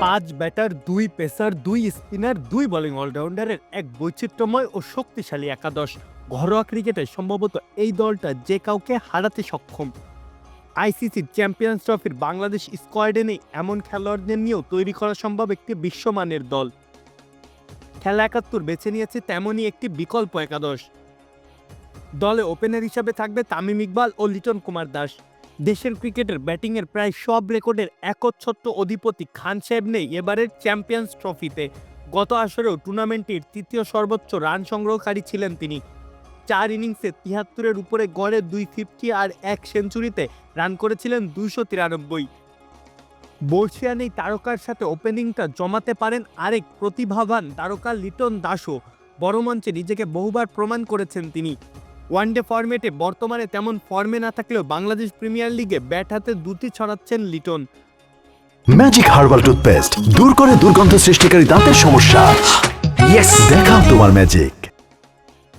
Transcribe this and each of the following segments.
5 batter, 2 pacer, 2 spinner, 2 bowling অলরাউন্ডারের এক বৈচিত্র্যময় ও শক্তিশালী একাদশ। ঘরোয়া ক্রিকেটে সম্ভবত এই দলটা যে কাউকে হারাতে সক্ষম। আইসিসি চ্যাম্পিয়ন্স ট্রফির বাংলাদেশ স্কোয়াডে নেই এমন খেলোয়াড়দের নিয়েও তৈরি করা সম্ভব একটি বিশ্বমানের দল। খেলা 71 বেছে নিয়েছে তেমনই একটি বিকল্প একাদশ। দলে ওপেনার হিসাবে থাকবে তামিম ইকবাল ও লিটন কুমার দাস। দেশের ক্রিকেটের ব্যাটিংয়ের প্রায় সব রেকর্ডের একচ্ছত্র অধিপতি খান সাহেব নেই এবারের চ্যাম্পিয়ন্স ট্রফিতে। গত আসরেও টুর্নামেন্টটির তৃতীয় সর্বোচ্চ রান সংগ্রহকারী ছিলেন তিনি। 4 ইনিংসে 73-এর উপরে গড়ে 250 আর 1 সেঞ্চুরিতে রান করেছিলেন 293। বর্ষিয়ান এই তারকার সাথে ওপেনিংটা জমাতে পারেন আরেক প্রতিভাবান তারকা লিটন দাসও। বড় মঞ্চে নিজেকে বহুবার প্রমাণ করেছেন তিনি। ওয়ানডে ফরম্যাটে বর্তমানে তেমন ফর্মে না থাকলেও বাংলাদেশ প্রিমিয়ার লিগে ব্যাট হাতে দুটি ছড়াচ্ছেন লিটন। ম্যাজিক হার্বাল টুথপেস্ট দূর করে দুর্গন্ধ সৃষ্টিকারী দাঁতের সমস্যা। ইয়েস, দেখাও তোমার ম্যাজিক।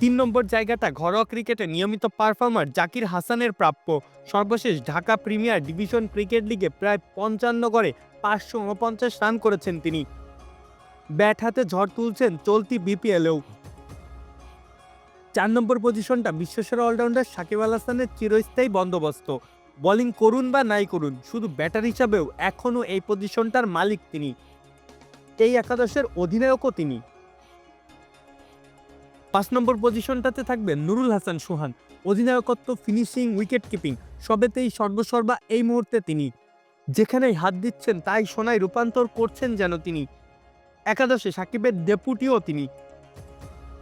3 নম্বর জায়গাটা ঘরোয়া ক্রিকেটে নিয়মিত পারফর্মার জাকির হাসানের প্রাপ্য। সর্বশেষ ঢাকা প্রিমিয়ার ডিভিশন ক্রিকেট লিগে প্রায় 55 গড়ে 549 রান করেছেন তিনি। ব্যাট হাতে ঝড় তুলছেন চলতি বিপিএলেও। 4 নম্বর পজিশনটা বিশ্বসেরা অলরাউন্ডার সাকিব আল হাসানের চিরস্থায়ী বন্দোবস্ত। বোলিং করুন বা নাই করুন, শুধু ব্যাটার হিসাবেও এখনও এই পজিশনটার মালিক তিনি। এই একাদশের অধিনায়কও তিনি। 5 নম্বর পজিশনটাতে থাকবে নুরুল হাসান সোহান। অধিনায়কত্ব, ফিনিশিং, উইকেট কিপিং সবেতেই সর্বসর্বা এই মুহূর্তে তিনি। যেখানেই হাত দিচ্ছেন তাই সোনায় রূপান্তর করছেন যেন তিনি। একাদশে সাকিবের ডেপুটিও তিনি।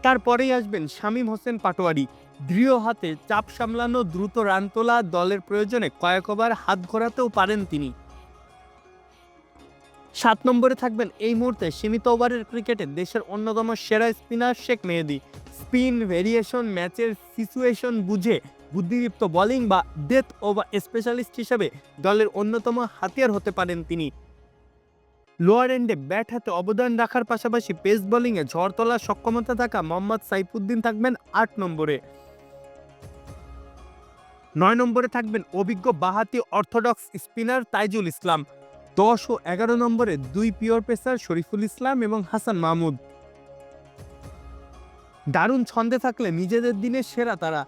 তারপরেই আসবেন শামীম হোসেন পাটোয়ারি। দৃঢ় হাতে চাপ সামলানো, দ্রুত রান তোলা, দলের প্রয়োজনে কয়েক ওভার হাত ঘোরাতেও পারেন তিনি। 7 নম্বরে থাকবেন এই মুহূর্তে সীমিত ওভারের ক্রিকেটে দেশের অন্যতম সেরা স্পিনার শেখ মেহেদী। স্পিন, ভেরিয়েশন, ম্যাচের সিচুয়েশন বুঝে বুদ্ধিদীপ্ত বোলিং বা ডেথ ওভার স্পেশালিস্ট হিসেবে দলের অন্যতম হাতিয়ার হতে পারেন তিনি। লোয়ার এন্ডে ব্যাট হাতে অবদান রাখার পাশাপাশি পেস বোলিংয়ে ঝড় তোলার সক্ষমতা থাকা মোহাম্মদ সাইফুদ্দিন থাকবেন 8 নম্বরে। 9 নম্বরে থাকবেন অভিজ্ঞ বাঁহাতি অর্থোডক্স স্পিনার তাইজুল ইসলাম। 10 ও 11 নম্বরে 2 পিওর পেসার শরীফুল ইসলাম এবং হাসান মাহমুদ। দারুণ ছন্দে থাকলে নিজেদের দিনের সেরা তারা।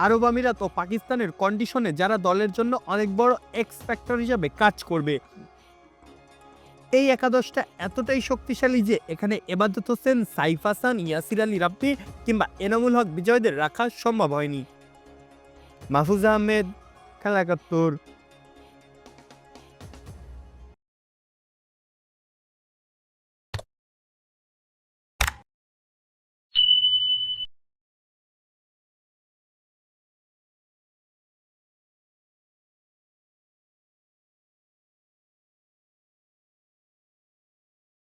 আরব আমিরাত ও পাকিস্তানের কন্ডিশনে যারা দলের জন্য অনেক বড় এক্স ফ্যাক্টর হিসাবে কাজ করবে। এই একাদশটা এতটাই শক্তিশালী যে এখানে এবাদত হোসেন, সাইফ হাসান, ইয়াসির আলী রাব্বি কিংবা এনামুল হক বিজয়দের রাখা সম্ভব হয়নি। মাহফুজ আহমেদ, খেলা 71।